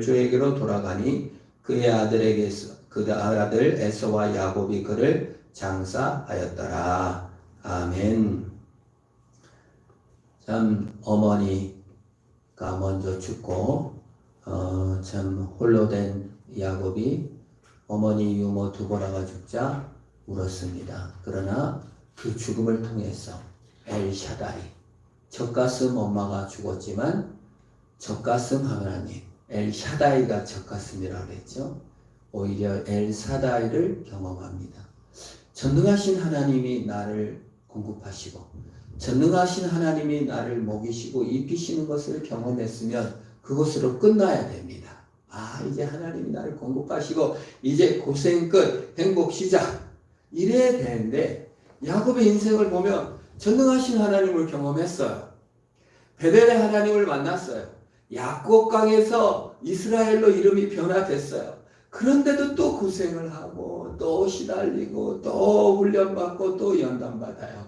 주에게로 돌아가니 그의 그 아들 에서와 야곱이 그를 장사하였더라. 아멘. 참 어머니가 먼저 죽고 참 홀로 된 야곱이 어머니 유모 두보라가 죽자 울었습니다. 그러나 그 죽음을 통해서 엘샤다이, 젖가슴 엄마가 죽었지만 젖가슴 하나님, 엘샤다이가 젖가슴이라고 그랬죠. 오히려 엘사다이를 경험합니다. 전능하신 하나님이 나를 공급하시고 전능하신 하나님이 나를 먹이시고 입히시는 것을 경험했으면 그것으로 끝나야 됩니다. 이제 하나님이 나를 공급하시고 이제 고생 끝, 행복 시작, 이래야 되는데 야곱의 인생을 보면 전능하신 하나님을 경험했어요. 베델의 하나님을 만났어요. 야곱강에서 이스라엘로 이름이 변화됐어요. 그런데도 또 고생을 하고 또 시달리고 또 훈련받고 또 연단받아요.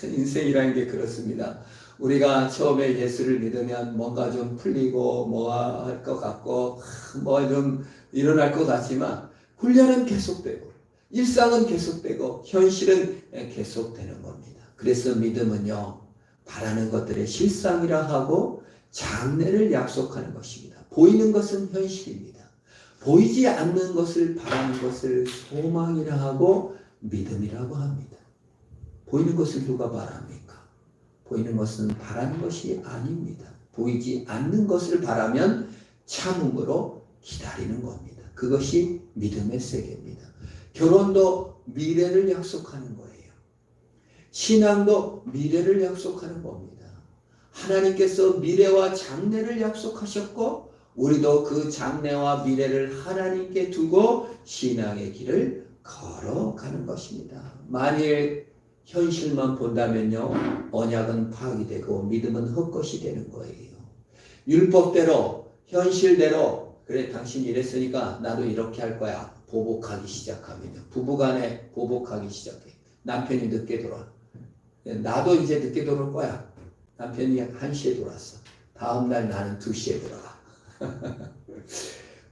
인생이라는 게 그렇습니다. 우리가 처음에 예수를 믿으면 뭔가 좀 풀리고 뭐 할 것 같고 뭐 좀 일어날 것 같지만 훈련은 계속되고 일상은 계속되고 현실은 계속되는 겁니다. 그래서 믿음은요, 바라는 것들의 실상이라 하고 장래를 약속하는 것입니다. 보이는 것은 현실입니다. 보이지 않는 것을 바라는 것을 소망이라 하고 믿음이라고 합니다. 보이는 것을 누가 바랍니까? 보이는 것은 바라는 것이 아닙니다. 보이지 않는 것을 바라면 참음으로 기다리는 겁니다. 그것이 믿음의 세계입니다. 결혼도 미래를 약속하는 거예요. 신앙도 미래를 약속하는 겁니다. 하나님께서 미래와 장래를 약속하셨고 우리도 그 장래와 미래를 하나님께 두고 신앙의 길을 걸어가는 것입니다. 만일 현실만 본다면요, 언약은 파기되고 믿음은 헛것이 되는 거예요. 율법대로 현실대로 그래 당신이 이랬으니까 나도 이렇게 할 거야 보복하기 시작하면요, 부부간에 보복하기 시작해. 남편이 늦게 돌아, 나도 이제 늦게 돌아올 거야. 남편이 1시에 돌았어. 다음날 나는 2시에 돌아가.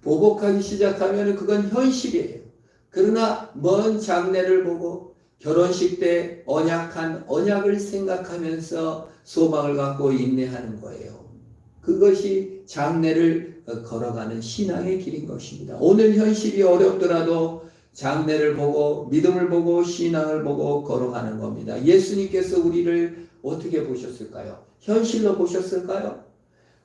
보복하기 시작하면 그건 현실이에요. 그러나 먼 장래를 보고 결혼식 때 언약한 언약을 생각하면서 소망을 갖고 인내하는 거예요. 그것이 장래를 걸어가는 신앙의 길인 것입니다. 오늘 현실이 어렵더라도 장래를 보고 믿음을 보고 신앙을 보고 걸어가는 겁니다. 예수님께서 우리를 어떻게 보셨을까요? 현실로 보셨을까요?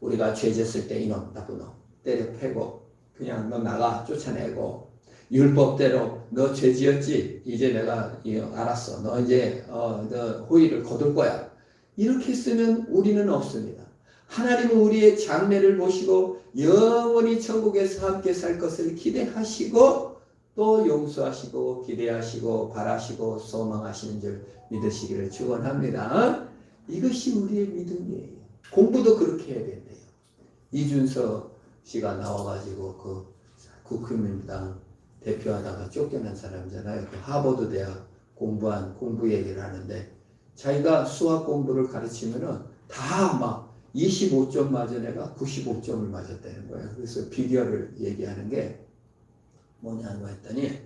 우리가 죄졌을 때 이놈 나쁜 놈 때려 패고 그냥 너 나가 쫓아내고 율법대로 너 죄지었지? 이제 내가 알았어. 너 이제 너 호의를 거둘 거야. 이렇게 쓰면 우리는 없습니다. 하나님은 우리의 장래를 보시고 영원히 천국에서 함께 살 것을 기대하시고 또 용서하시고 기대하시고 바라시고 소망하시는 줄 믿으시기를 축원합니다. 이것이 우리의 믿음이에요. 공부도 그렇게 해야 된대요. 이준석 씨가 나와가지고 그 국민당 대표하다가 쫓겨난 사람이잖아요. 그 하버드 대학 공부 얘기를 하는데 자기가 수학 공부를 가르치면은 다 막 25점 맞은 애가 95점을 맞았다는 거예요. 그래서 비결을 얘기하는 게 뭐냐고 했더니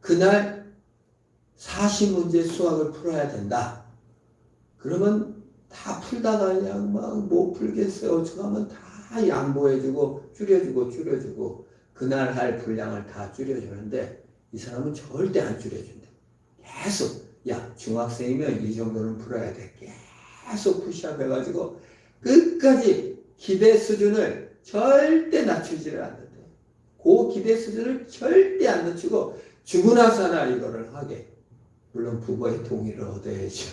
그날 40문제 수학을 풀어야 된다. 그러면 다 풀다가 그냥 막 못 풀겠어요. 어쩌면 다 양보해주고 줄여주고 그날 할 분량을 다 줄여주는데 이 사람은 절대 안 줄여준대. 계속 야 중학생이면 이 정도는 풀어야 돼. 계속 푸시업 해가지고 끝까지 기대 수준을 절대 낮추지를 않는데 그 기대 수준을 절대 안 낮추고 죽고 나서나 이거를 하게. 물론 부모의 동의를 얻어야죠.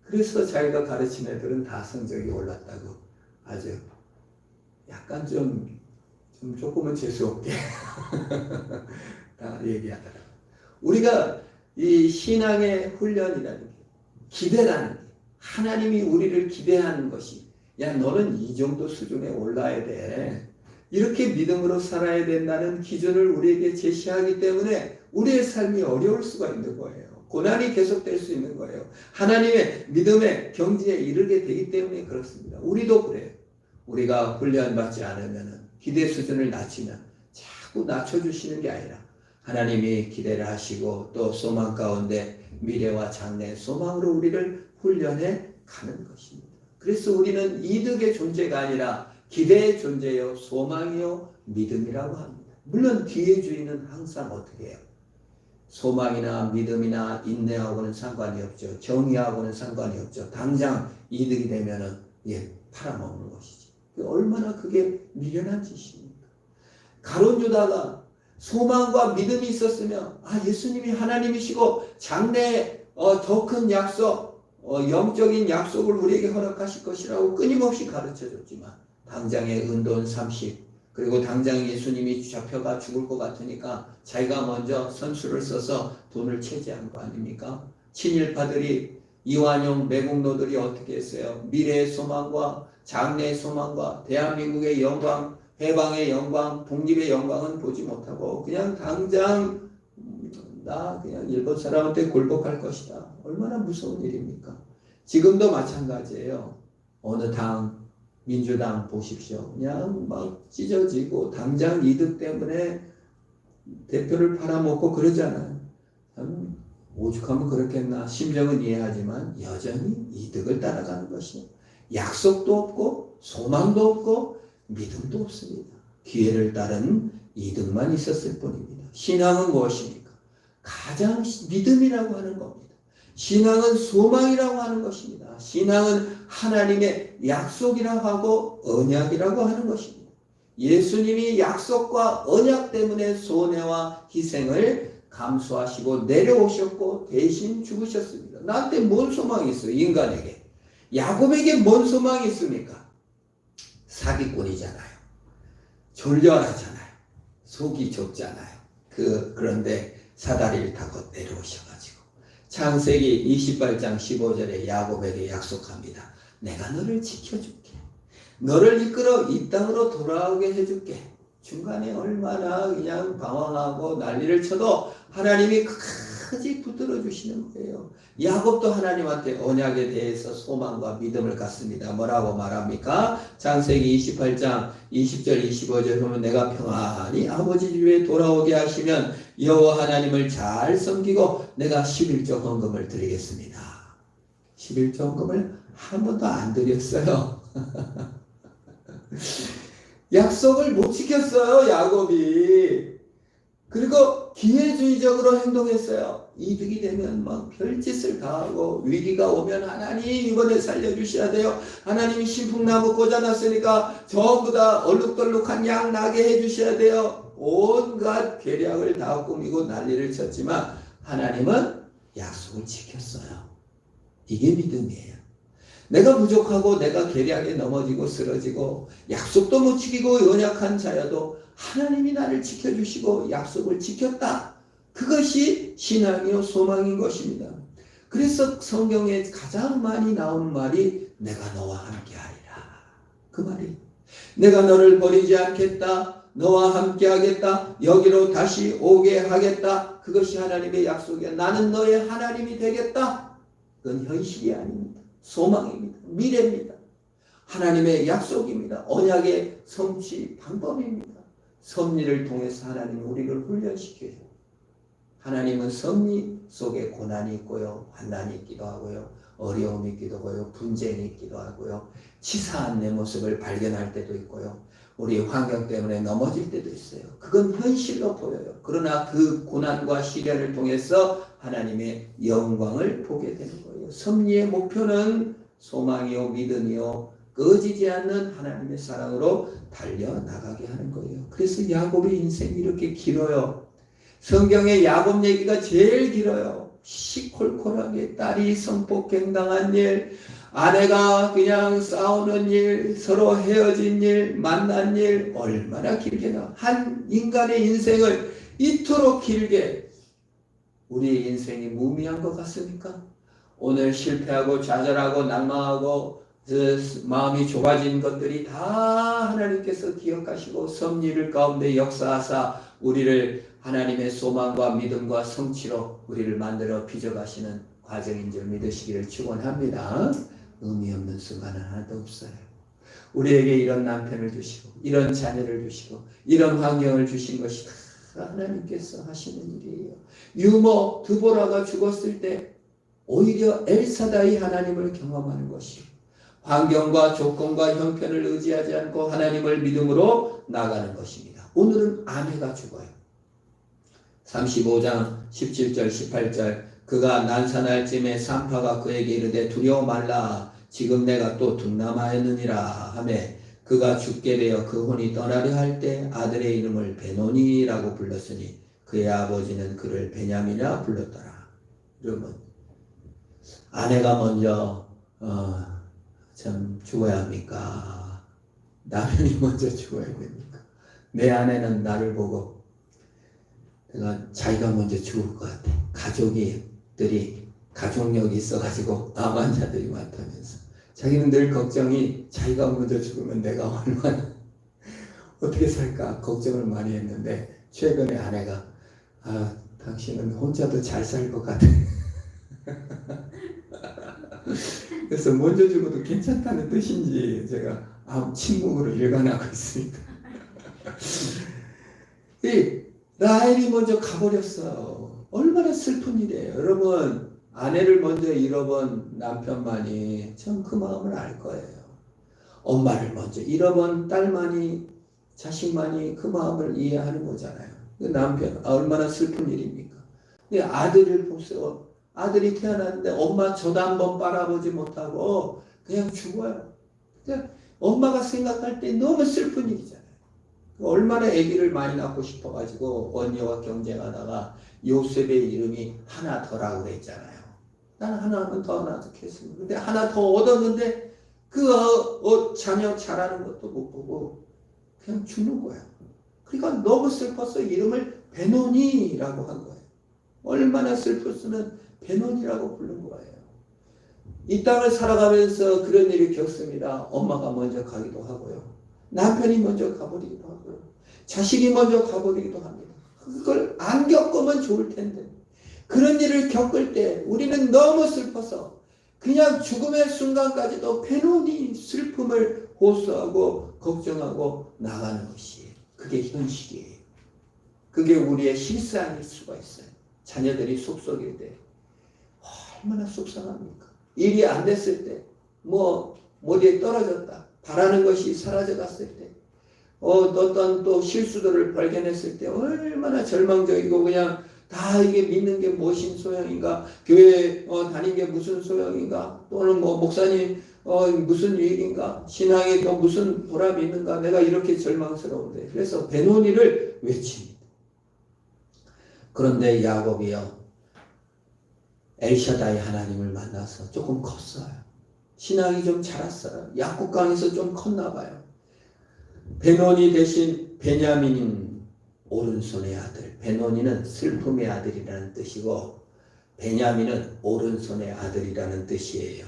그래서 자기가 가르친 애들은 다 성적이 올랐다고 아주 약간 좀 조금은 재수없게 다 얘기하더라고요. 우리가 이 신앙의 훈련이라는 게 기대라는 게 하나님이 우리를 기대하는 것이 야 너는 이 정도 수준에 올라야 돼. 이렇게 믿음으로 살아야 된다는 기준을 우리에게 제시하기 때문에 우리의 삶이 어려울 수가 있는 거예요. 고난이 계속될 수 있는 거예요. 하나님의 믿음의 경지에 이르게 되기 때문에 그렇습니다. 우리도 그래요. 우리가 훈련받지 않으면 기대 수준을 낮추면 자꾸 낮춰주시는 게 아니라 하나님이 기대를 하시고 또 소망 가운데 미래와 장래 소망으로 우리를 훈련해 가는 것입니다. 그래서 우리는 이득의 존재가 아니라 기대의 존재요, 소망이요, 믿음이라고 합니다. 물론 뒤의 주인은 항상 어떻게 해요? 소망이나 믿음이나 인내하고는 상관이 없죠. 정의하고는 상관이 없죠. 당장 이득이 되면은 팔아먹는 것이지. 얼마나 그게 미련한 짓입니까? 가룟 유다가 소망과 믿음이 있었으면 예수님이 하나님이시고 장래에 더 큰 약속, 영적인 약속을 우리에게 허락하실 것이라고 끊임없이 가르쳐줬지만 당장에 은돈 30 그리고 당장 예수님이 잡혀가 죽을 것 같으니까 자기가 먼저 선수를 써서 돈을 채제한 거 아닙니까? 친일파들이 이완용 매국노들이 어떻게 했어요? 미래의 소망과 장래의 소망과 대한민국의 영광, 해방의 영광, 독립의 영광은 보지 못하고 그냥 당장 나 그냥 일본 사람한테 굴복할 것이다. 얼마나 무서운 일입니까? 지금도 마찬가지예요. 어느 당, 민주당 보십시오. 그냥 막 찢어지고 당장 이득 때문에 대표를 팔아먹고 그러잖아요. 참 오죽하면 그렇겠나. 심정은 이해하지만 여전히 이득을 따라가는 것이에요. 약속도 없고 소망도 없고 믿음도 없습니다. 기회를 따른 이득만 있었을 뿐입니다. 신앙은 무엇입니까? 가장 믿음이라고 하는 겁니다. 신앙은 소망이라고 하는 것입니다. 신앙은 하나님의 약속이라고 하고 언약이라고 하는 것입니다. 예수님이 약속과 언약 때문에 손해와 희생을 감수하시고 내려오셨고 대신 죽으셨습니다. 나한테 뭔 소망이 있어요? 인간에게. 야곱에게 뭔 소망이 있습니까? 사기꾼이잖아요. 졸렬하잖아요. 속이 좁잖아요. 그런데 사다리를 타고 내려오셔가지고 창세기 28장 15절에 야곱에게 약속합니다. 내가 너를 지켜줄게. 너를 이끌어 이 땅으로 돌아오게 해줄게. 중간에 얼마나 그냥 방황하고 난리를 쳐도 하나님이 끝까지 붙들어 주시는 거예요. 야곱도 하나님한테 언약에 대해서 소망과 믿음을 갖습니다. 뭐라고 말합니까? 창세기 28장 20절 25절 보면 내가 평안히 아버지 집에 돌아오게 하시면 여호와 하나님을 잘 섬기고 내가 11조 헌금을 드리겠습니다. 11조 헌금을 한 번도 안 드렸어요. 약속을 못 지켰어요, 야곱이. 그리고 기회주의적으로 행동했어요. 이득이 되면 막 별짓을 다 하고 위기가 오면 하나님 이번에 살려주셔야 돼요. 하나님이 신풍나무 꽂아놨으니까 전부 다 얼룩덜룩한 양 나게 해주셔야 돼요. 온갖 계략을 다 꾸미고 난리를 쳤지만 하나님은 약속을 지켰어요. 이게 믿음이에요. 내가 부족하고 내가 계략에 넘어지고 쓰러지고 약속도 못 지키고 연약한 자여도 하나님이 나를 지켜주시고 약속을 지켰다. 그것이 신앙이요 소망인 것입니다. 그래서 성경에 가장 많이 나오는 말이 내가 너와 함께하리라. 그 말이 내가 너를 버리지 않겠다. 너와 함께하겠다. 여기로 다시 오게 하겠다. 그것이 하나님의 약속이야. 나는 너의 하나님이 되겠다. 그건 현실이 아닙니다. 소망입니다. 미래입니다. 하나님의 약속입니다. 언약의 성취 방법입니다. 섭리를 통해서 하나님은 우리를 훈련시켜요. 하나님은 섭리 속에 고난이 있고요. 환난이 있기도 하고요. 어려움이 있기도 하고요. 분쟁이 있기도 하고요. 치사한 내 모습을 발견할 때도 있고요. 우리 환경 때문에 넘어질 때도 있어요. 그건 현실로 보여요. 그러나 그 고난과 시련을 통해서 하나님의 영광을 보게 되는 거예요. 섭리의 목표는 소망이요 믿음이요 꺼지지 않는 하나님의 사랑으로 달려나가게 하는 거예요. 그래서 야곱의 인생이 이렇게 길어요. 성경에 야곱 얘기가 제일 길어요. 시콜콜하게 딸이 성폭행당한 일, 아내가 그냥 싸우는 일, 서로 헤어진 일, 만난 일 얼마나 길게 나와. 한 인간의 인생을 이토록 길게 우리 인생이 무미한 것 같습니까? 오늘 실패하고 좌절하고 낭망하고 마음이 좁아진 것들이 다 하나님께서 기억하시고 섭리를 가운데 역사하사 우리를 하나님의 소망과 믿음과 성취로 우리를 만들어 빚어가시는 과정인 줄 믿으시기를 축원합니다. 의미 없는 순간은 하나도 없어요. 우리에게 이런 남편을 주시고 이런 자녀를 주시고 이런 환경을 주신 것이 다 하나님께서 하시는 일이에요. 유모 드보라가 죽었을 때 오히려 엘사다이 하나님을 경험하는 것이 환경과 조건과 형편을 의지하지 않고 하나님을 믿음으로 나가는 것입니다. 오늘은 아내가 죽어요. 35장 17절 18절 그가 난산할 쯤에 산파가 그에게 이르되 두려워 말라 지금 내가 또 둔남하였느니라 하매 그가 죽게 되어 그 혼이 떠나려 할 때 아들의 이름을 베노니라고 불렀으니 그의 아버지는 그를 베냐민이라 불렀더라. 여러분 아내가 먼저 참 죽어야 합니까? 남편이 먼저 죽어야 됩니까? 내 아내는 나를 보고 내가 자기가 먼저 죽을 것 같아. 가족력이 있어가지고 암 환자들이 많다면서 자기는 늘 걱정이 자기가 먼저 죽으면 내가 얼마나 어떻게 살까 걱정을 많이 했는데 최근에 아내가 당신은 혼자도 잘 살 것 같아. 그래서 먼저 죽어도 괜찮다는 뜻인지 제가 침묵으로 일관하고 있습니다. 이 라헬이 먼저 가버렸어. 얼마나 슬픈 일이에요. 여러분 아내를 먼저 잃어본 남편만이 참 그 마음을 알 거예요. 엄마를 먼저 잃어본 딸만이 자식만이 그 마음을 이해하는 거잖아요. 남편 얼마나 슬픈 일입니까? 아들을 보세요. 아들이 태어났는데 엄마 저도 한번 바라보지 못하고 그냥 죽어요. 그러니까 엄마가 생각할 때 너무 슬픈 일이잖아요. 얼마나 아기를 많이 낳고 싶어가지고 언니와 경쟁하다가 요셉의 이름이 하나 더라고 그랬잖아요. 나는 하나만 더 낳겠습니다. 근데 하나 더 얻었는데 그 자녀 자라는 것도 못 보고 그냥 죽는 거예요. 그러니까 너무 슬퍼서 이름을 베노니라고 한 거예요. 얼마나 슬펐으면 베논이라고 부른 거예요. 이 땅을 살아가면서 그런 일을 겪습니다. 엄마가 먼저 가기도 하고요. 남편이 먼저 가버리기도 하고요. 자식이 먼저 가버리기도 합니다. 그걸 안 겪으면 좋을 텐데 그런 일을 겪을 때 우리는 너무 슬퍼서 그냥 죽음의 순간까지도 베논이 슬픔을 호소하고 걱정하고 나가는 것이 그게 현실이에요. 그게 우리의 실상일 수가 있어요. 자녀들이 속썩일 때 얼마나 속상합니까? 일이 안 됐을 때, 어디에 떨어졌다. 바라는 것이 사라져 갔을 때, 어떤 또 실수들을 발견했을 때 얼마나 절망적이고 그냥 다 이게 믿는 게 무엇인 소용인가? 교회 다니는 게 무슨 소용인가? 또는 목사님 무슨 일인가? 신앙에 또 무슨 보람이 있는가? 내가 이렇게 절망스러운데. 그래서 베노니를 외칩니다. 그런데 야곱이요. 엘샤다이 하나님을 만나서 조금 컸어요. 신앙이 좀 자랐어요. 약국강에서 좀 컸나 봐요. 베노니 대신 베냐민인 오른손의 아들. 베노니는 슬픔의 아들이라는 뜻이고 베냐민은 오른손의 아들이라는 뜻이에요.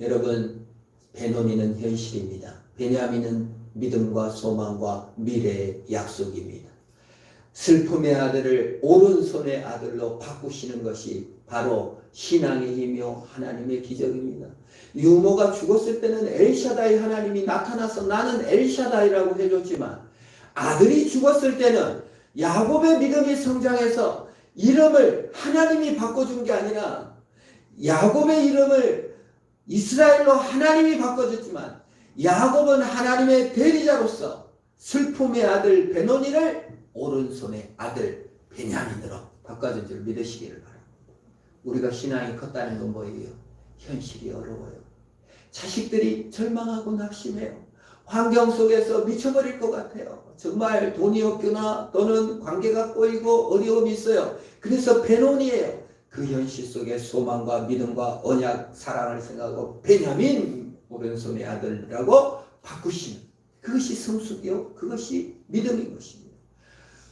여러분 베노니는 현실입니다. 베냐민은 믿음과 소망과 미래의 약속입니다. 슬픔의 아들을 오른손의 아들로 바꾸시는 것이 바로 신앙의 힘이요 하나님의 기적입니다. 유모가 죽었을 때는 엘샤다이 하나님이 나타나서 나는 엘샤다이라고 해줬지만 아들이 죽었을 때는 야곱의 믿음이 성장해서 이름을 하나님이 바꿔준 게 아니라 야곱의 이름을 이스라엘로 하나님이 바꿔줬지만 야곱은 하나님의 대리자로서 슬픔의 아들 베노니를 오른손의 아들 베냐민으로 바꿔준 줄 믿으시기를 바랍니다. 우리가 신앙이 컸다는 건 뭐예요? 현실이 어려워요. 자식들이 절망하고 낙심해요. 환경 속에서 미쳐버릴 것 같아요. 정말 돈이 없거나 또는 관계가 꼬이고 어려움이 있어요. 그래서 베논이에요. 그 현실 속에 소망과 믿음과 언약, 사랑을 생각하고 베냐민 오른손의 아들이라고 바꾸시는 그것이 성숙이요. 그것이 믿음인 것입니다.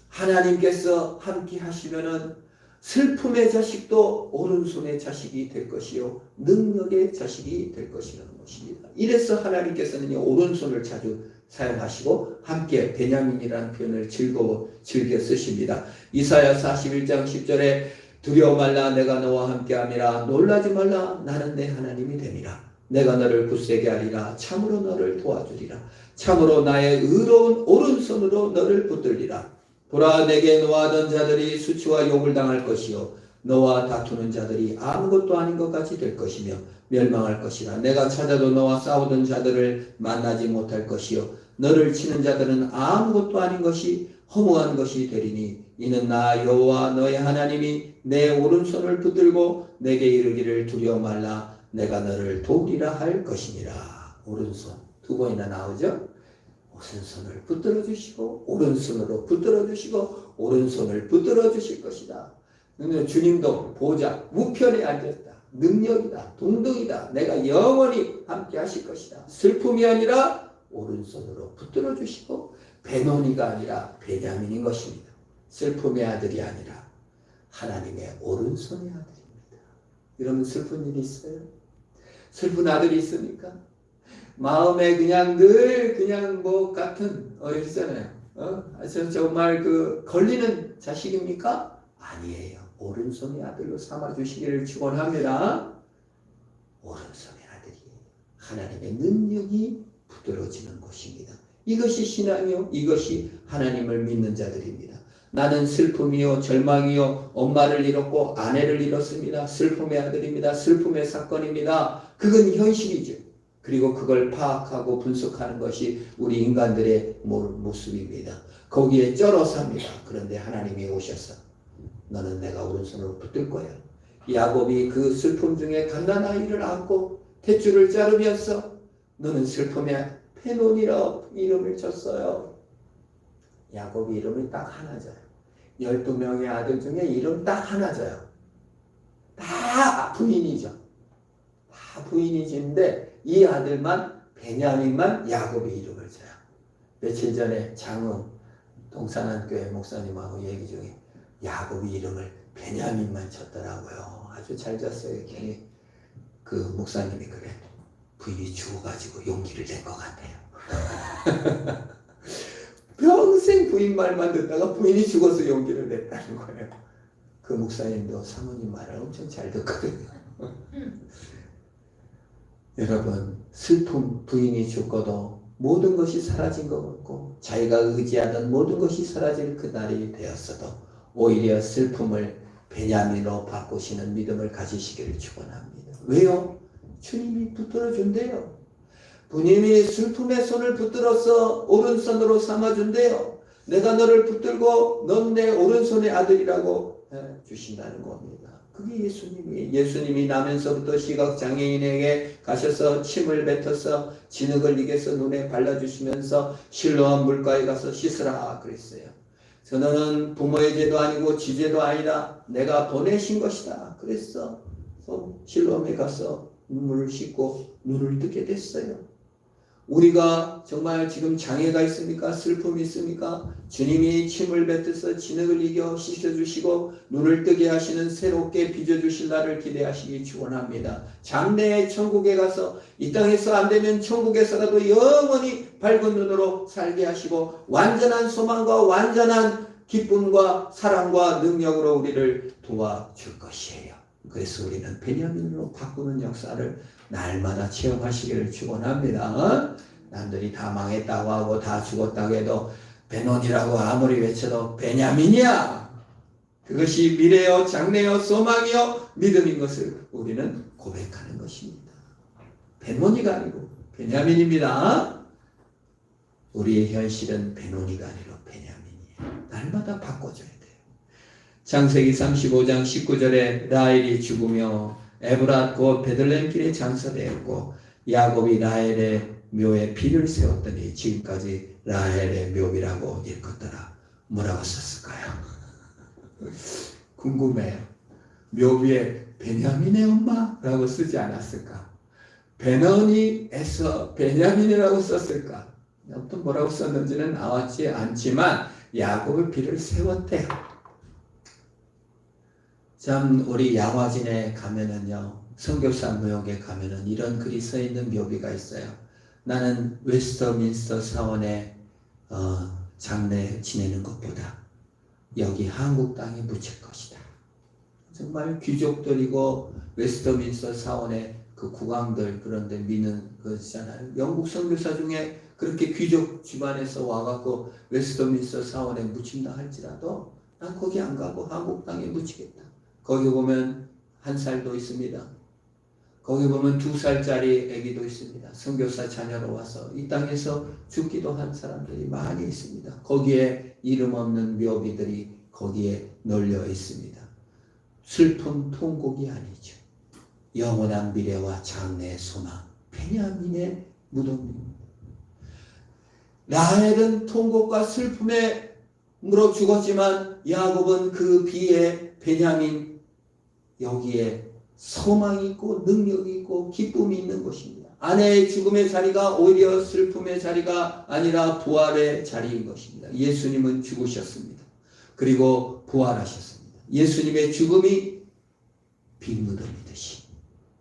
하나님께서 함께 하시면은 슬픔의 자식도 오른손의 자식이 될 것이요 능력의 자식이 될 것이라는 것입니다. 이래서 하나님께서는 오른손을 자주 사용하시고 함께 베냐민이라는 표현을 즐겨 쓰십니다. 이사야 41장 10절에 두려워 말라 내가 너와 함께함이라 놀라지 말라 나는 내 하나님이 됨이라. 내가 너를 굳세게 하리라. 참으로 너를 도와주리라. 참으로 나의 의로운 오른손으로 너를 붙들리라. 보라, 내게 노하던 자들이 수치와 욕을 당할 것이요 너와 다투는 자들이 아무것도 아닌 것 같이 될 것이며 멸망할 것이라. 내가 찾아도 너와 싸우던 자들을 만나지 못할 것이요 너를 치는 자들은 아무것도 아닌 것이 허무한 것이 되리니 이는 나 여호와 너의 하나님이 내 오른손을 붙들고 내게 이르기를 두려워 말라. 내가 너를 도우리라 할 것이니라. 오른손 두 번이나 나오죠. 오른손을 붙들어 주시고 오른손으로 붙들어 주시고 오른손을 붙들어 주실 것이다. 주님도 보좌 우편에 앉았다. 능력이다. 동등이다. 내가 영원히 함께 하실 것이다. 슬픔이 아니라 오른손으로 붙들어 주시고 베노니가 아니라 베냐민인 것입니다. 슬픔의 아들이 아니라 하나님의 오른손의 아들입니다. 여러분 슬픈 일이 있어요? 슬픈 아들이 있습니까? 마음에 그냥 늘 그냥 뭐 같은 있잖아요. 정말 그 걸리는 자식입니까? 아니에요. 오른손의 아들로 삼아 주시기를 축원합니다. 오른손의 아들이에요. 하나님의 능력이 부드러지는 곳입니다. 이것이 신앙이요. 이것이 하나님을 믿는 자들입니다. 나는 슬픔이요 절망이요 엄마를 잃었고 아내를 잃었습니다. 슬픔의 아들입니다. 슬픔의 사건입니다. 그건 현실이죠. 그리고 그걸 파악하고 분석하는 것이 우리 인간들의 모습입니다. 거기에 쩔어 삽니다. 그런데 하나님이 오셔서 너는 내가 오른손으로 붙들 거야. 야곱이 그 슬픔 중에 갓난아이를 안고 탯줄을 자르면서 너는 슬픔의 페논이라 이름을 줬어요. 야곱이 이름이 딱 하나져요. 12명의 아들 중에 이름 딱 하나져요. 다 부인이죠. 다 부인이신데 이 아들만 베냐민만 야곱의 이름을 줘요. 며칠 전에 장흥 동산안교회 목사님하고 얘기 중에 야곱의 이름을 베냐민만 쳤더라고요. 아주 잘 졌어요. 괜히 그 목사님이 그래. 부인이 죽어가지고 용기를 낸 것 같아요. 평생 부인 말만 듣다가 부인이 죽어서 용기를 냈다는 거예요. 그 목사님도 사모님 말을 엄청 잘 듣거든요. 여러분 슬픔 부인이 죽고도 모든 것이 사라진 것 같고 자기가 의지하던 모든 것이 사라질 그날이 되었어도 오히려 슬픔을 베냐민으로 바꾸시는 믿음을 가지시기를 축원합니다. 왜요? 주님이 붙들어준대요. 부님이 슬픔의 손을 붙들어서 오른손으로 삼아준대요. 내가 너를 붙들고 넌 내 오른손의 아들이라고 주신다는 겁니다. 그게 예수님이 나면서부터 시각장애인에게 가셔서 침을 뱉어서 진흙을 이겨서 눈에 발라주시면서 실로암 물가에 가서 씻으라 그랬어요. 너는 부모의 죄도 아니고 지 죄도 아니다. 내가 보내신 것이다. 그랬어. 실로암에 가서 눈물을 씻고 눈을 뜨게 됐어요. 우리가 정말 지금 장애가 있습니까? 슬픔이 있습니까? 주님이 침을 뱉어서 진흙을 이겨 씻어주시고 눈을 뜨게 하시는 새롭게 빚어주실 날을 기대하시기 축원합니다. 장래의 천국에 가서 이 땅에서 안 되면 천국에서라도 영원히 밝은 눈으로 살게 하시고 완전한 소망과 완전한 기쁨과 사랑과 능력으로 우리를 도와줄 것이에요. 그래서 우리는 베냐민으로 바꾸는 역사를 날마다 체험하시기를 축원합니다. 남들이 다 망했다고 하고 다 죽었다고 해도 베논이라고 아무리 외쳐도 베냐민이야. 그것이 미래요 장래요 소망이요 믿음인 것을 우리는 고백하는 것입니다. 베논이가 아니고 베냐민입니다. 우리의 현실은 베논이가 아니고 베냐민이에요. 날마다 바꿔줘야 돼요. 창세기 35장 19절에 라헬이 죽으며 에브랏 곧 베들레헴 길에 장사되었고 야곱이 라헬의 묘에 비를 세웠더니 지금까지 라헬의 묘비라고 일컫더라. 뭐라고 썼을까요? 궁금해요. 묘비에 베냐민의 엄마라고 쓰지 않았을까? 베너니에서 베냐민이라고 썼을까? 어떤 뭐라고 썼는지는 나왔지 않지만 야곱의 비를 세웠대요. 참 우리 양화진에 가면은요 선교사 무역에 가면은 이런 글이 써 있는 묘비가 있어요. 나는 웨스터민스터 사원에 장례 지내는 것보다 여기 한국 땅에 묻힐 것이다. 정말 귀족들이고 웨스터민스터 사원에 그 국왕들 그런데 미는 거잖아요. 영국 선교사 중에 그렇게 귀족 집안에서 와갖고 웨스트민스터 사원에 묻힌다 할지라도 난 거기 안 가고 한국 땅에 묻히겠다. 거기 보면 1살도 있습니다. 거기 보면 2살짜리 아기도 있습니다. 선교사 자녀로 와서 이 땅에서 죽기도 한 사람들이 많이 있습니다. 거기에 이름 없는 묘비들이 거기에 널려 있습니다. 슬픈 통곡이 아니죠. 영원한 미래와 장래의 소망, 베냐민의 무덤입니다. 라헬은 통곡과 슬픔에 물어 죽었지만 야곱은 그 비에 베냐민 여기에 소망이 있고 능력이 있고 기쁨이 있는 것입니다. 아내의 죽음의 자리가 오히려 슬픔의 자리가 아니라 부활의 자리인 것입니다. 예수님은 죽으셨습니다. 그리고 부활하셨습니다. 예수님의 죽음이 빈무덤이듯이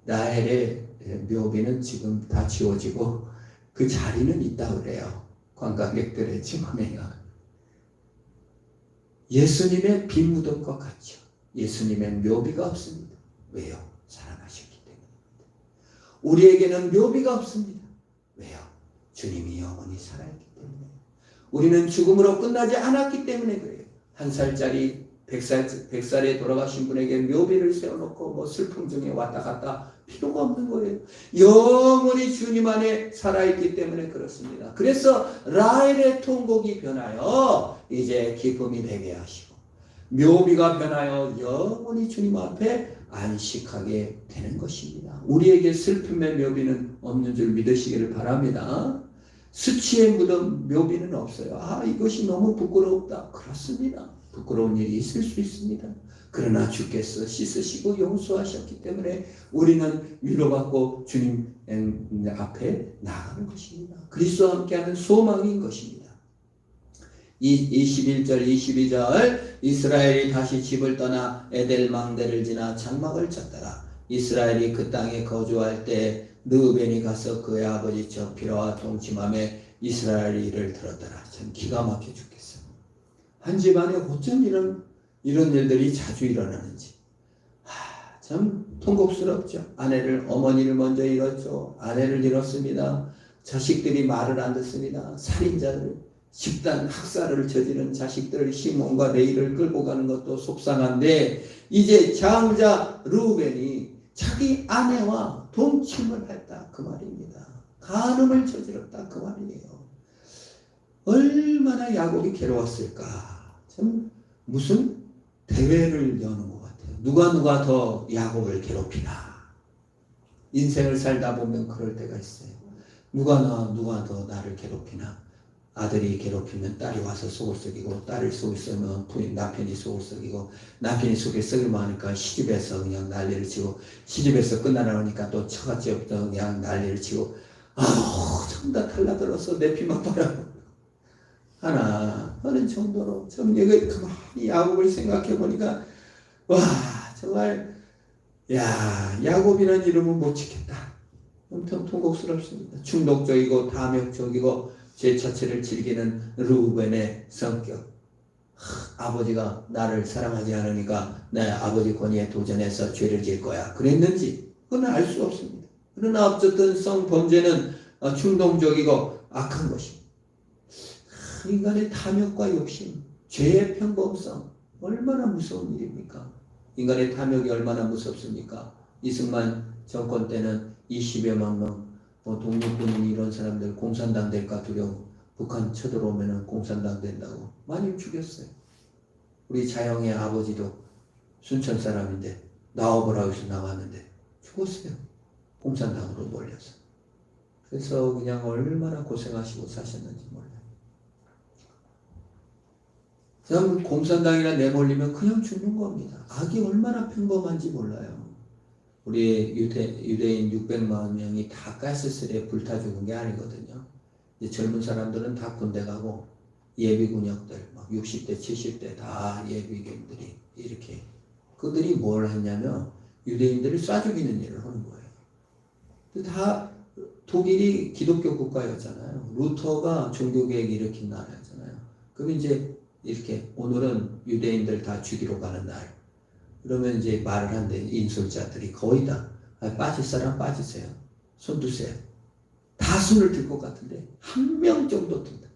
라헬의 묘비는 지금 다 지워지고 그 자리는 있다 그래요. 관광객들의 증언에요. 예수님의 빈무덤과 같죠. 예수님의 묘비가 없습니다. 왜요? 살아나셨기 때문입니다. 우리에게는 묘비가 없습니다. 왜요? 주님이 영원히 살아있기 때문에. 우리는 죽음으로 끝나지 않았기 때문에 그래요. 1살짜리 100살에 돌아가신 분에게 묘비를 세워놓고 뭐 슬픔 중에 왔다 갔다 필요가 없는 거예요. 영원히 주님 안에 살아있기 때문에 그렇습니다. 그래서 라헬의 통곡이 변하여 이제 기쁨이 되게 하시고 묘비가 변하여 영원히 주님 앞에 안식하게 되는 것입니다. 우리에게 슬픔의 묘비는 없는 줄 믿으시기를 바랍니다. 수치의 무덤 묘비는 없어요. 아, 이것이 너무 부끄럽다. 그렇습니다. 부끄러운 일이 있을 수 있습니다. 그러나 주께서 씻으시고 용서하셨기 때문에 우리는 위로받고 주님 앞에 나가는 것입니다. 그리스도와 함께하는 소망인 것입니다. 21절 22절 이스라엘이 다시 집을 떠나 에델 망대를 지나 장막을 쳤다가 이스라엘이 그 땅에 거주할 때 르우벤이 가서 그의 아버지 저피라와 동침함에 이스라엘이 이를 들었더라. 참 기가 막혀 죽겠어. 한 집안에 어쩜 이런 일들이 자주 일어나는지 참 통곡스럽죠. 어머니를 먼저 잃었죠. 아내를 잃었습니다. 자식들이 말을 안 듣습니다. 살인자들 집단 학살을 저지른 자식들 시몬과 레이를 끌고 가는 것도 속상한데 이제 장자 르우벤이 자기 아내와 동침을 했다 그 말입니다. 간음을 저질렀다 그 말이에요. 얼마나 야곱이 괴로웠을까. 참 무슨 대회를 여는 것 같아요. 누가 더 야곱을 괴롭히나. 인생을 살다 보면 그럴 때가 있어요. 누가 더 나를 괴롭히나. 아들이 괴롭히면 딸이 와서 속을 썩이고 딸을 속을 썩이면 남편이 속을 썩이고 남편이 속을 썩이면 하니까 시집에서 그냥 난리를 치고 시집에서 끝나나오니까 또 처갓집 없던 그냥 난리를 치고 참 다 달라들어서 내 피만 바라보고 하는 정도로 참 여기 가만히 야곱을 생각해 보니까 와 정말 야곱이라는 이름은 못 지켰다. 엄청 통곡스럽습니다. 중독적이고 탐욕적이고 제 자체를 즐기는 르우벤의 성격. 아버지가 나를 사랑하지 않으니까 내 아버지 권위에 도전해서 죄를 지을 거야. 그랬는지 그건 알 수 없습니다. 그러나 어쨌든 성범죄는 충동적이고 악한 것입니다. 인간의 탐욕과 욕심, 죄의 평범성 얼마나 무서운 일입니까? 인간의 탐욕이 얼마나 무섭습니까? 이승만 정권 때는 20여만 명 독립군 이런 사람들 공산당 될까 두려워. 북한 쳐들어오면 공산당 된다고 많이 죽였어요. 우리 자영의 아버지도 순천 사람인데 나와보라고 해서 나왔는데 죽었어요. 공산당으로 몰려서. 그래서 그냥 얼마나 고생하시고 사셨는지 몰라요. 그냥 공산당이나 내몰리면 그냥 죽는 겁니다. 악이 얼마나 평범한지 몰라요. 우리 유대인 600만 명이 다 가스실에 불타 죽은 게 아니거든요. 이제 젊은 사람들은 다 군대 가고 예비군역들 막 60대 70대 다 예비군들이 이렇게 그들이 뭘 했냐면 유대인들을 쏴 죽이는 일을 하는 거예요. 다 독일이 기독교 국가였잖아요. 루터가 종교개혁 일으킨 나라였잖아요. 그럼 이제 이렇게 오늘은 유대인들 다 죽이러 가는 날. 그러면 이제 말을 한대 인솔자들이 거의 다 빠질 사람 빠지세요. 손 드세요. 다 손을 들 것 같은데 한 명 정도 든다.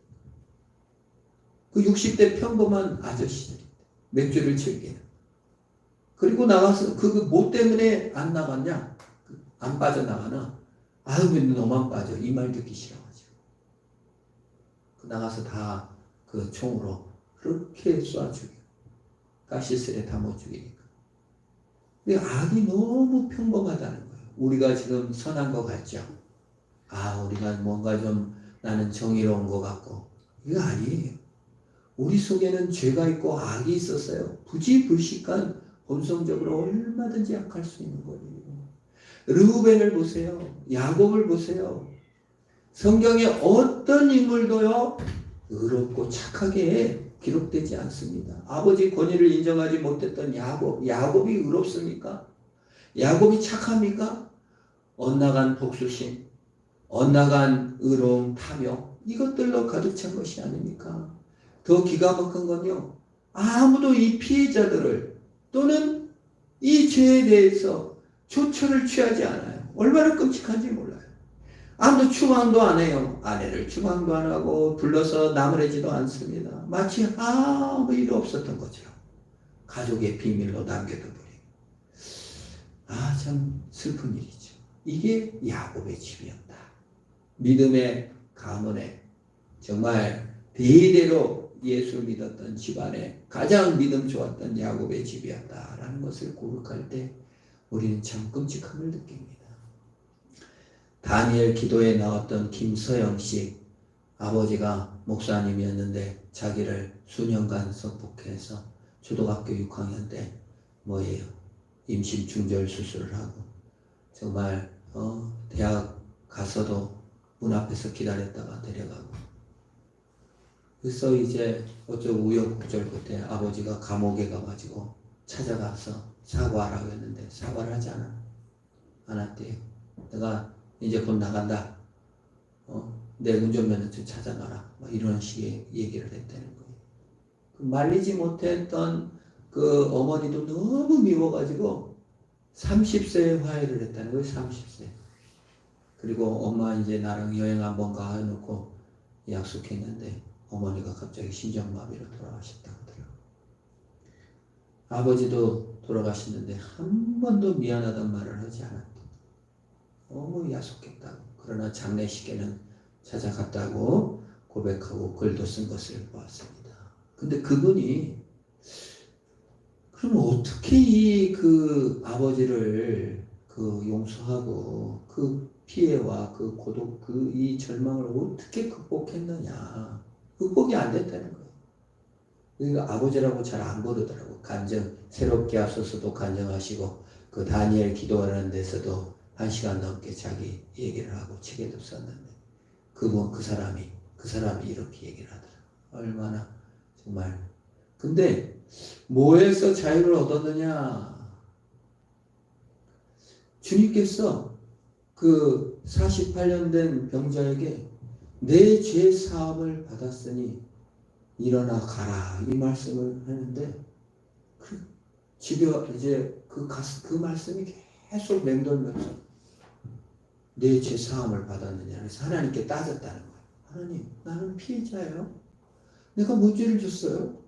그 60대 평범한 아저씨들인데 맥주를 즐기는. 그리고 나가서 그 뭐 때문에 안 나갔냐? 안 빠져나가나? 아유 왜 너만 빠져? 이 말 듣기 싫어가지고. 나가서 다 그 총으로 그렇게 쏴 죽여. 가시스레 다 못 죽이니까. 근데 악이 너무 평범하다는 거예요. 우리가 지금 선한 것 같죠? 우리가 뭔가 좀 나는 정의로운 것 같고. 이거 아니에요. 우리 속에는 죄가 있고 악이 있었어요. 부지불식한 본성적으로 얼마든지 악할 수 있는 거예요. 르우벤을 보세요. 야곱을 보세요. 성경에 어떤 인물도요, 의롭고 착하게 기록되지 않습니다. 아버지 권위를 인정하지 못했던 야곱이 의롭습니까? 야곱이 착합니까? 엇나간 복수심, 엇나간 의로움, 탐욕, 이것들로 가득 찬 것이 아닙니까? 더 기가 막힌 건요, 아무도 이 피해자들을 또는 이 죄에 대해서 조처를 취하지 않아요. 얼마나 끔찍한지 몰라요. 아무도 추방도 안 해요. 아내를 추방도 안 하고 불러서 나무래지도 않습니다. 마치 아무 일 없었던 것처럼 가족의 비밀로 남겨둬버리고. 참 슬픈 일이죠. 이게 야곱의 집이었다. 믿음의 가문에 정말 대대로 예수를 믿었던 집안에 가장 믿음 좋았던 야곱의 집이었다라는 것을 고백할 때 우리는 참 끔찍함을 느낍니다. 다니엘 기도에 나왔던 김서영 씨, 아버지가 목사님이었는데 자기를 수년간 성폭행해서 초등학교 6학년 때 임신 중절 수술을 하고 정말 대학 가서도 문 앞에서 기다렸다가 데려가고. 그래서 이제 어쩌고 우여곡절 끝에 아버지가 감옥에 가가지고 찾아가서 사과하라고 했는데 사과를 하지 않았대요. 내가 이제 곧 나간다. 내 운전면허증 찾아가라. 이런 식의 얘기를 했다는 거예요. 말리지 못했던 그 어머니도 너무 미워가지고 30세에 화해를 했다는 거예요. 30세. 그리고 엄마 이제 나랑 여행 한번 가 해놓고 약속했는데 어머니가 갑자기 심장마비로 돌아가셨다고 하더라고요. 아버지도 돌아가셨는데 한 번도 미안하다는 말을 하지 않았대요. 너무 야속했다고. 그러나 장례식에는 찾아갔다고 고백하고 글도 쓴 것을 보았습니다. 근데 그분이 그럼 어떻게 그 아버지를 용서하고 그 피해와 그 고독, 이 절망을 어떻게 극복했느냐. 극복이 안 됐다는 거예요. 그러니까 아버지라고 잘 안 부르더라고. 새롭게 앞서서도 간증하시고 그 다니엘 기도하는 데서도 1시간 넘게 자기 얘기를 하고 책에도 썼는데 그 사람이 이렇게 얘기를 하더라. 얼마나 정말. 근데 뭐에서 자유를 얻었느냐? 주님께서 그 48년 된 병자에게 내 죄 사함을 받았으니 일어나 가라 이 말씀을 하는데 집에 이제 그 말씀이 계속 맴돌면서 내 죄 사함을 받았느냐 그래서 하나님께 따졌다는 거예요. 하나님, 나는 피해자예요. 내가 뭔 죄를 줬어요?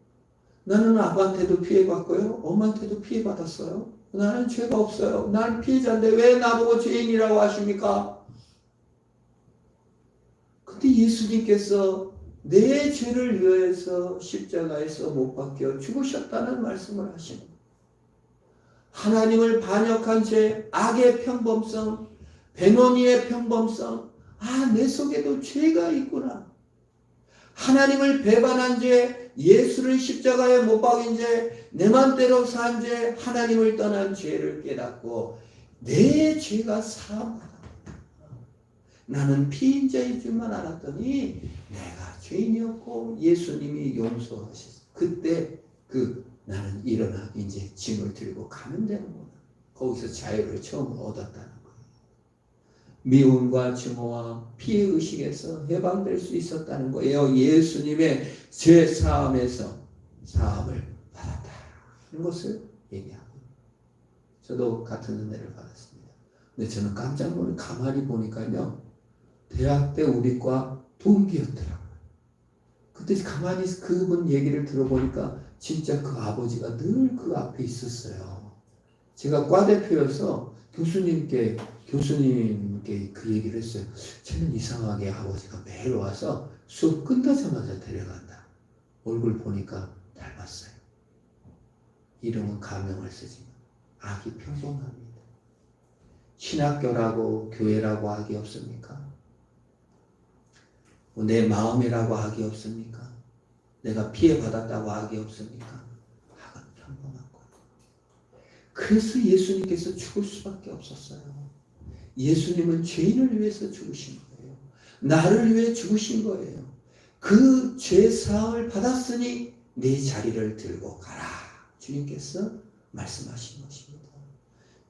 나는 아빠한테도 피해받고요, 엄마한테도 피해받았어요. 나는 죄가 없어요. 나는 피해자인데 왜 나보고 죄인이라고 하십니까? 근데 예수님께서 내 죄를 위해서 십자가에서 못 박혀 죽으셨다는 말씀을 하시는 거예요. 하나님을 반역한 죄, 악의 평범성, 배노니의 평범성, 내 속에도 죄가 있구나. 하나님을 배반한 죄, 예수를 십자가에 못 박인 죄, 내 맘대로 산 죄, 하나님을 떠난 죄를 깨닫고 내 죄가 사함받았다. 나는 피인자인 줄만 알았더니 내가 죄인이었고 예수님이 용서하셨어. 그때 나는 일어나 이제 짐을 들고 가면 되는구나. 거기서 자유를 처음 얻었다는 거예요. 미움과 증오와 피해의식에서 해방될 수 있었다는 거예요. 예수님의 죄 사함에서 사함을 받았다는 것을 얘기하고 저도 같은 은혜를 받았습니다. 근데 저는 깜짝 놀래 가만히 보니까요. 대학 때 우리 과 동기였더라고요. 그때 가만히 그분 얘기를 들어보니까 진짜 그 아버지가 늘 그 앞에 있었어요. 제가 과대표여서 교수님께 그 얘기를 했어요. 쟤는 이상하게 아버지가 매일 와서 수업 끝나자마자 데려간다. 얼굴 보니까 닮았어요. 이름은 가명을 쓰지만 악이 평범합니다. 신학교라고 교회라고 악이 없습니까? 내 마음이라고 악이 없습니까? 내가 피해받았다고 악이 없습니까? 악은 평범한 거예요. 그래서 예수님께서 죽을 수밖에 없었어요. 예수님은 죄인을 위해서 죽으신 거예요. 나를 위해 죽으신 거예요. 그 죄 사함을 받았으니 내 자리를 들고 가라. 주님께서 말씀하신 것입니다.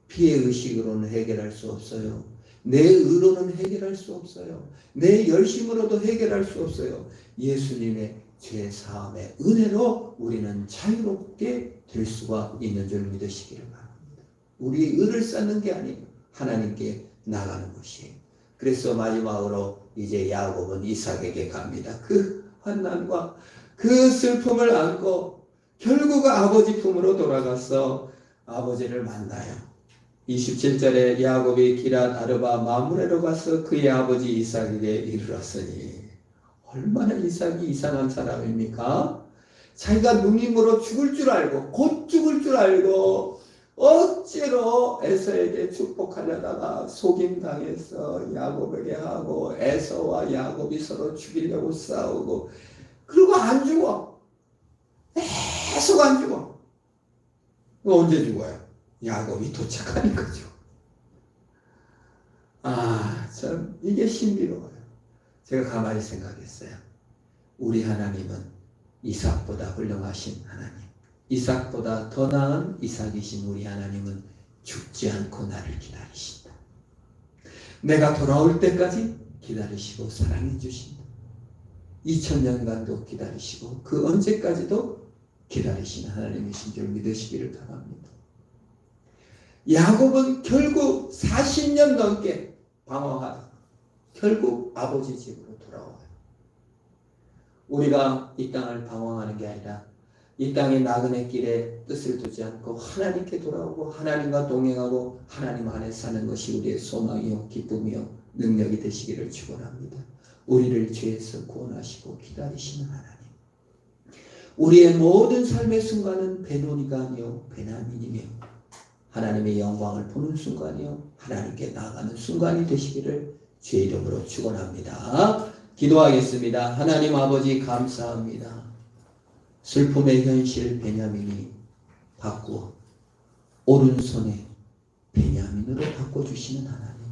피해의식으로는 해결할 수 없어요. 내 의로는 해결할 수 없어요. 내 열심으로도 해결할 수 없어요. 예수님의 죄 사함의 은혜로 우리는 자유롭게 될 수가 있는 줄 믿으시기를 바랍니다. 우리 의를 쌓는 게 아니에요. 하나님께 나가는 것이에요. 그래서 마지막으로 이제 야곱은 이삭에게 갑니다. 그 환난과 그 슬픔을 안고 결국 아버지 품으로 돌아가서 아버지를 만나요. 27절에 야곱이 기럇 아르바 마므레로 가서 그의 아버지 이삭에게 이르렀으니 얼마나 이삭이 이상한 사람입니까? 자기가 누님으로 죽을 줄 알고 곧 죽을 줄 알고 억지로 에서에게 축복하려다가 속임당해서 야곱에게 하고 에서와 야곱이 서로 죽이려고 싸우고 그리고 안 죽어. 계속 안 죽어. 언제 죽어요? 야곱이 도착하니까죠. 참 이게 신비로워요. 제가 가만히 생각했어요. 우리 하나님은 이삭보다 훌륭하신 하나님, 이삭보다 더 나은 이삭이신 우리 하나님은 죽지 않고 나를 기다리신다. 내가 돌아올 때까지 기다리시고 사랑해 주신다. 2000년간도 기다리시고 그 언제까지도 기다리시는 하나님이신 줄 믿으시기를 바랍니다. 야곱은 결국 40년 넘게 방황하다 결국 아버지 집으로 돌아와요. 우리가 이 땅을 방황하는 게 아니라 이 땅의 나그네 길에 뜻을 두지 않고 하나님께 돌아오고 하나님과 동행하고 하나님 안에 사는 것이 우리의 소망이요 기쁨이요 능력이 되시기를 축원합니다. 우리를 죄에서 구원하시고 기다리시는 하나님. 우리의 모든 삶의 순간은 배노니가 아니요 베냐민이며 하나님의 영광을 보는 순간이요 하나님께 나아가는 순간이 되시기를 주의 이름으로 축원합니다. 기도하겠습니다. 하나님 아버지 감사합니다. 슬픔의 현실 베냐민이 바꾸어 오른손에 베냐민으로 바꿔주시는 하나님.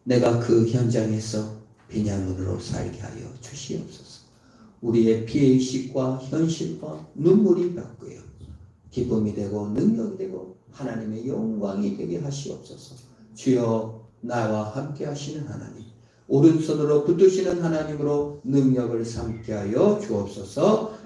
내가 그 현장에서 베냐민으로 살게 하여 주시옵소서. 우리의 피해의식과 현실과 눈물이 바꾸어 기쁨이 되고 능력이 되고 하나님의 영광이 되게 하시옵소서. 주여 나와 함께 하시는 하나님, 오른손으로 붙드시는 하나님으로 능력을 삼게 하여 주옵소서.